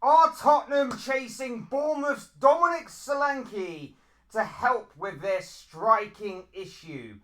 Are Tottenham chasing Bournemouth's Dominic Solanke to help with their striking issue?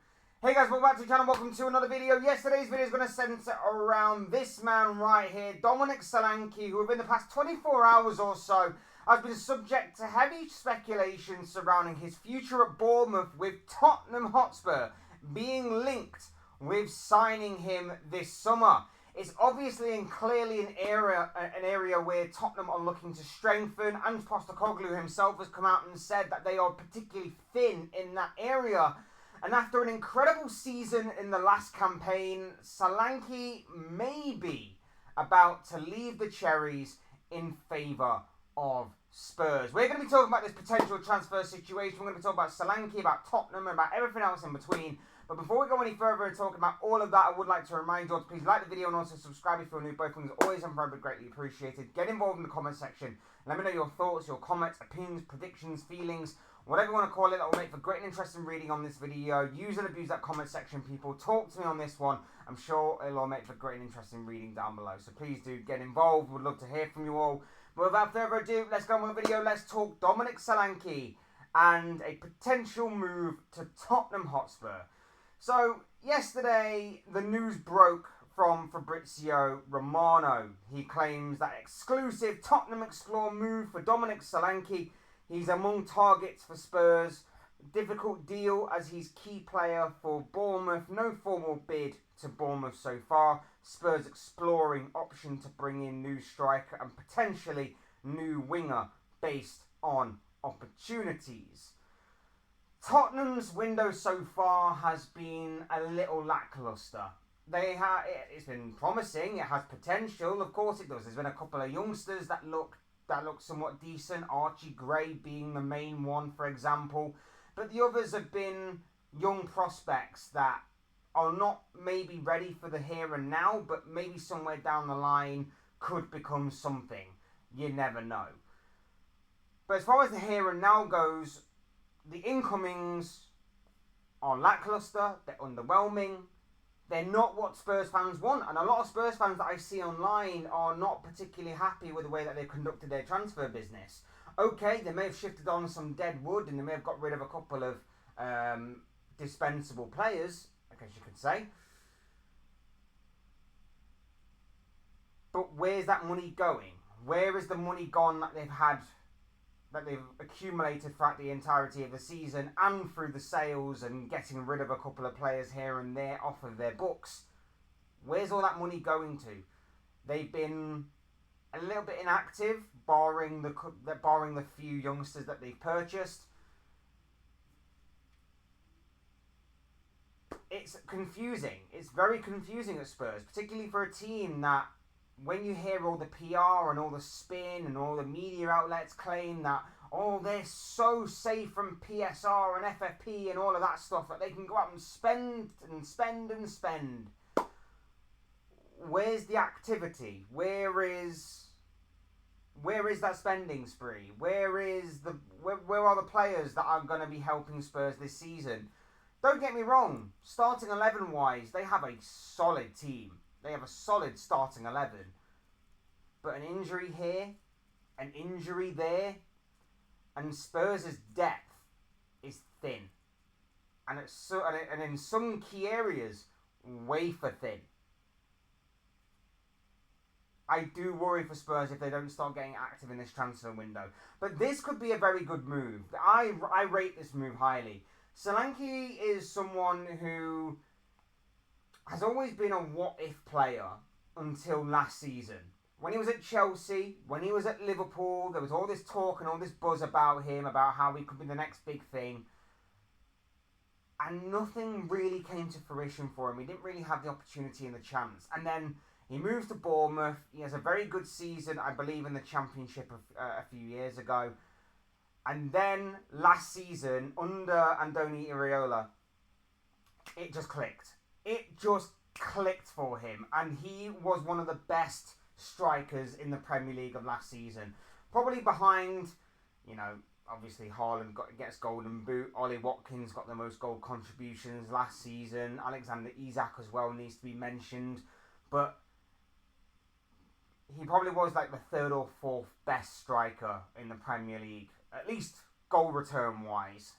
Hey guys, welcome back to the channel, welcome to another video. Today's video is going to centre around this man right here, Dominic Solanke, who within the past 24 hours or so has been subject to heavy speculation surrounding his future at Bournemouth, with Tottenham Hotspur being linked with signing him this summer. It's obviously and clearly an area where Tottenham are looking to strengthen, and Postecoglou himself has come out and said that they are particularly thin in that area. And after an incredible season in the last campaign, Solanke may be about to leave the Cherries in favour of Spurs. We're going to be talking about this potential transfer situation. We're going to be talking about Solanke, about Tottenham, and about everything else in between. But before we go any further and talk about all of that, I would like to remind you all to please like the video and also subscribe if you're new. Both things are always and very greatly appreciated. Get involved in the comment section. Let me know your thoughts, your comments, opinions, predictions, feelings, whatever you want to call it. That will make for great and interesting reading on this video. Use and abuse that comment section, people. Talk to me on this one. I'm sure it'll all make for great and interesting reading down below. So please do get involved. We'd love to hear from you all. But without further ado, let's go on with the video. Let's talk Dominic Solanke and a potential move to Tottenham Hotspur. So, yesterday, the news broke from Fabrizio Romano. He claims that exclusive Tottenham explore move for Dominic Solanke. He's among targets for Spurs. Difficult deal as he's key player for Bournemouth. No formal bid to Bournemouth so far. Spurs exploring option to bring in new striker and potentially new winger based on opportunities. Tottenham's window so far has been a little lackluster. It's been promising, it has potential, of course it does. There's been a couple of youngsters that look somewhat decent, Archie Gray being the main one, for example. But the others have been young prospects that are not maybe ready for the here and now, but maybe somewhere down the line could become something. You never know. But as far as the here and now goes, the incomings are lackluster, they're underwhelming, they're not what Spurs fans want. And a lot of Spurs fans that I see online are not particularly happy with the way that they've conducted their transfer business. Okay, they may have shifted on some dead wood and they may have got rid of a couple of dispensable players, I guess you could say. But where's that money going? Where is the money gone that they've accumulated throughout the entirety of the season and through the sales and getting rid of a couple of players here and there off of their books? Where's all that money going to? They've been a little bit inactive, barring the few youngsters that they've purchased. It's confusing. It's very confusing at Spurs, particularly for a team that, when you hear all the PR and all the spin and all the media outlets claim that, oh, they're so safe from PSR and FFP and all of that stuff, that they can go out and spend and spend and spend. Where's the activity? Where is that spending spree? Where are the players that are going to be helping Spurs this season? Don't get me wrong, starting 11 wise, they have a solid team. They have a solid starting 11. But an injury here, an injury there, and Spurs' depth is thin. And in some key areas, wafer thin. I do worry for Spurs if they don't start getting active in this transfer window. But this could be a very good move. I rate this move highly. Solanke is someone who has always been a what-if player until last season. When he was at Chelsea, when he was at Liverpool, there was all this talk and all this buzz about him, about how he could be the next big thing. And nothing really came to fruition for him. He didn't really have the opportunity and the chance. And then he moves to Bournemouth. He has a very good season, I believe, in the Championship a few years ago. And then last season, under Andoni Iraola, it just clicked. It just clicked for him, and he was one of the best strikers in the Premier League of last season. Probably behind, obviously Haaland gets Golden Boot. Ollie Watkins got the most goal contributions last season. Alexander Isak as well needs to be mentioned. But he probably was like the third or fourth best striker in the Premier League, at least goal return wise.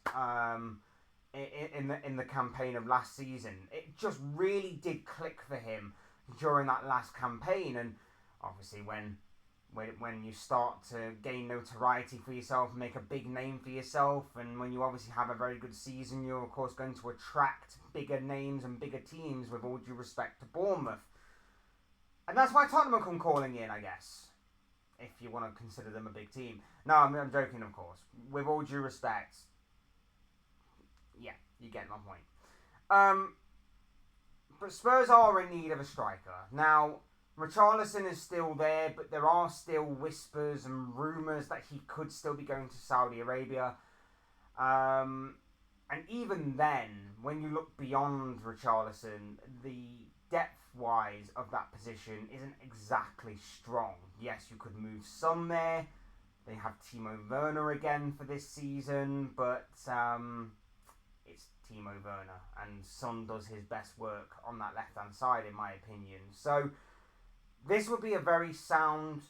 In the campaign of last season, it just really did click for him during that last campaign, and obviously when you start to gain notoriety for yourself, make a big name for yourself, and when you obviously have a very good season, you're of course going to attract bigger names and bigger teams, with all due respect to Bournemouth. And that's why Tottenham come calling in, I guess, if you want to consider them a big team. No, I'm joking, of course. With all due respect, yeah, you get my point. But Spurs are in need of a striker. Now, Richarlison is still there, but there are still whispers and rumours that he could still be going to Saudi Arabia. And even then, when you look beyond Richarlison, the depth-wise of that position isn't exactly strong. Yes, you could move Son there. They have Timo Werner again for this season, but it's Timo Werner, and Son does his best work on that left-hand side, in my opinion. So this would be a very sound,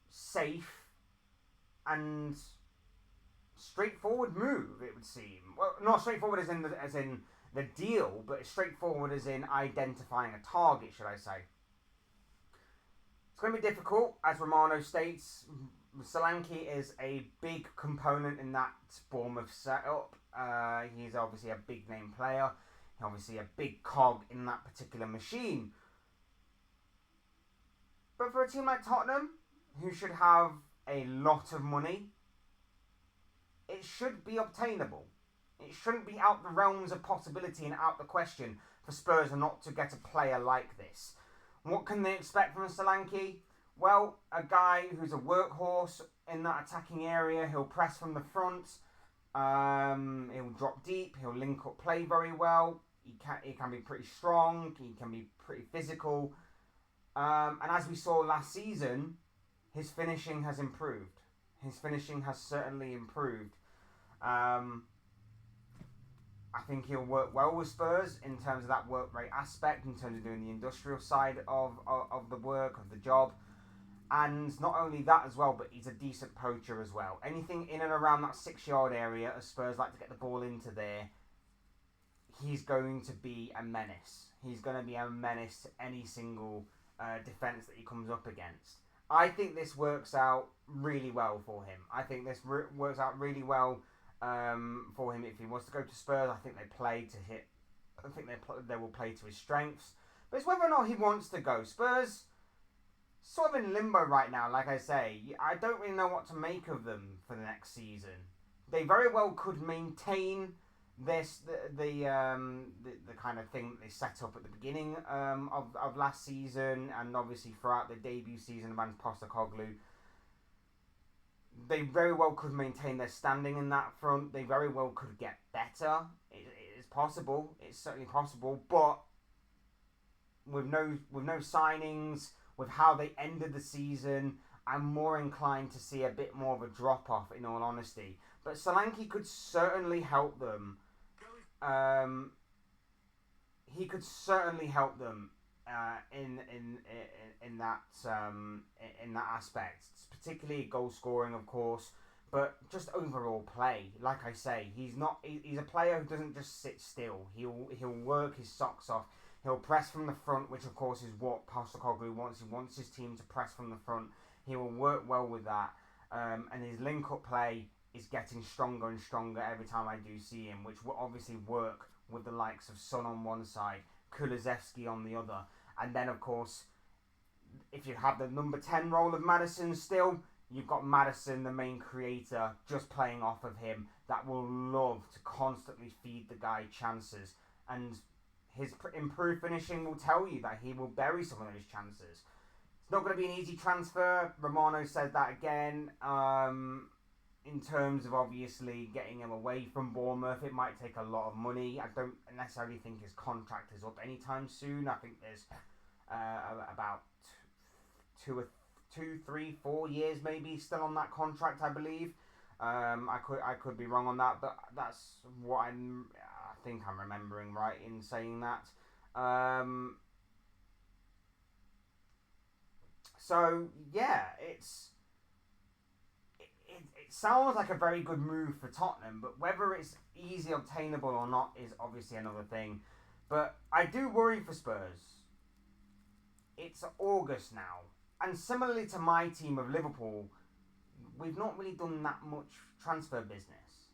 safe, and straightforward move, it would seem. Well, not straightforward as in the deal, but straightforward as in identifying a target, should I say. It's going to be difficult, as Romano states. Solanke is a big component in that Bournemouth setup. He's obviously a big name player. He's obviously a big cog in that particular machine. But for a team like Tottenham, who should have a lot of money, it should be obtainable. It shouldn't be out the realms of possibility and out the question for Spurs not to get a player like this. What can they expect from Solanke? Well, a guy who's a workhorse in that attacking area. He'll press from the front. He'll drop deep. He'll link up play very well. He can be pretty strong. He can be pretty physical. And as we saw last season, his finishing has improved. His finishing has certainly improved. I think he'll work well with Spurs in terms of that work rate aspect, in terms of doing the industrial side of the work, of the job. And not only that as well, but he's a decent poacher as well. Anything in and around that 6-yard area, as Spurs like to get the ball into there, he's going to be a menace. He's going to be a menace to any single defence that he comes up against. I think this works out really well for him. I think this works out really well for him if he wants to go to Spurs. I think they play to hit. I think they will play to his strengths. But it's whether or not he wants to go. Spurs sort of in limbo right now. Like I say, I don't really know what to make of them for the next season. They very well could maintain this the kind of thing that they set up at the beginning of last season, and obviously throughout the debut season of Ange Postecoglou. They very well could maintain their standing in that front. They very well could get better. It is possible. It's certainly possible. But with no signings, with how they ended the season, I'm more inclined to see a bit more of a drop off, in all honesty. But Solanke could certainly help them. He could certainly help them in that aspect, particularly goal scoring, of course, but just overall play. Like I say, he's a player who doesn't just sit still. He'll work his socks off. He'll press from the front, which of course is what Postecoglou wants. He wants his team to press from the front. He will work well with that, and his link-up play is getting stronger and stronger every time I do see him, which will obviously work with the likes of Son on one side, Kulusevski on the other, and then of course, if you have the number 10 role of Maddison still, you've got Maddison, the main creator, just playing off of him, that will love to constantly feed the guy chances, and his improved finishing will tell you that he will bury some of those chances. It's not going to be an easy transfer. Romano said that again. In terms of obviously getting him away from Bournemouth, it might take a lot of money. I don't necessarily think his contract is up anytime soon. I think there's about 2, 3, 4 years maybe still on that contract, I believe. I could be wrong on that, but that's what I think I'm remembering right in saying that. So, yeah, it sounds like a very good move for Tottenham, but whether it's easy obtainable or not is obviously another thing. But I do worry for Spurs. It's August now. And similarly to my team of Liverpool, we've not really done that much transfer business.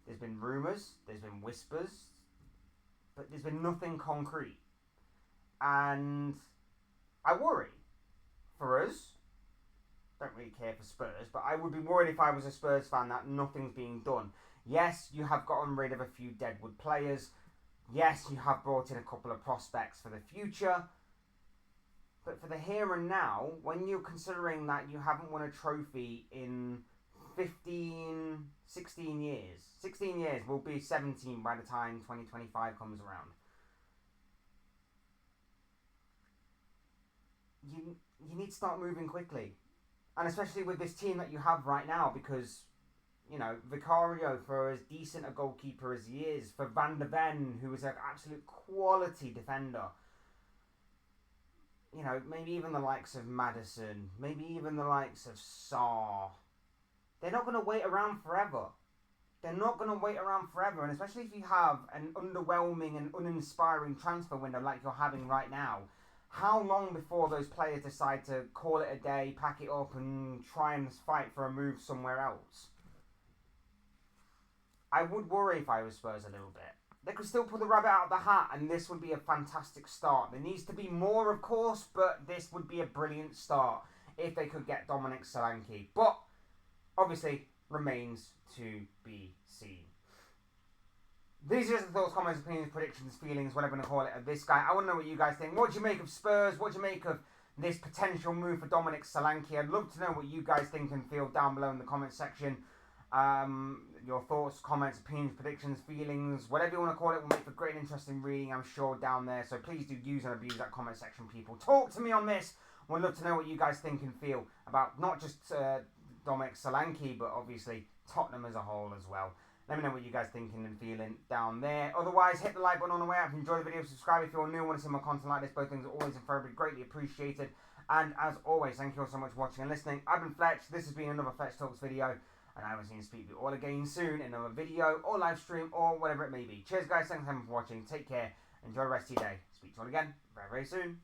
There's been rumours, there's been whispers, but there's been nothing concrete. And I worry for us. Don't really care for Spurs, but I would be worried if I was a Spurs fan that nothing's being done. Yes, you have gotten rid of a few deadwood players. Yes, you have brought in a couple of prospects for the future. But for the here and now, when you're considering that you haven't won a trophy in 16 years. 16 years, will be 17 by the time 2025 comes around. You need to start moving quickly. And especially with this team that you have right now, because, you know, Vicario, for as decent a goalkeeper as he is, for Van de Ven, who is an absolute quality defender, you know, maybe even the likes of Maddison, maybe even the likes of Sarr, they're not going to wait around forever. They're not going to wait around forever, and especially if you have an underwhelming and uninspiring transfer window like you're having right now, how long before those players decide to call it a day, pack it up, and try and fight for a move somewhere else? I would worry if I was Spurs a little bit. They could still pull the rabbit out of the hat, and this would be a fantastic start. There needs to be more, of course, but this would be a brilliant start if they could get Dominic Solanke. But, obviously, remains to be seen. These are just the thoughts, comments, opinions, predictions, feelings, whatever you want to call it, of this guy. I want to know what you guys think. What do you make of Spurs? What do you make of this potential move for Dominic Solanke? I'd love to know what you guys think and feel down below in the comment section. Your thoughts, comments, opinions, predictions, feelings, whatever you want to call it, will make for great and interesting reading, I'm sure, down there. So please do use and abuse that comment section, people. Talk to me on this. We'd love to know what you guys think and feel about not just Dominic Solanke, but obviously Tottenham as a whole as well. Let me know what you guys thinking and feeling down there. Otherwise, hit the like button on the way up. If you enjoyed the video, subscribe if you're new and want to see more content like this. Both things are always and forever greatly appreciated. And as always, thank you all so much for watching and listening. I've been Fletch. This has been another Fletch Talks video. And I will see you speak to you all again soon in another video or live stream or whatever it may be. Cheers, guys. Thanks for watching. Take care. Enjoy the rest of your day. Speak to you all again very, very soon.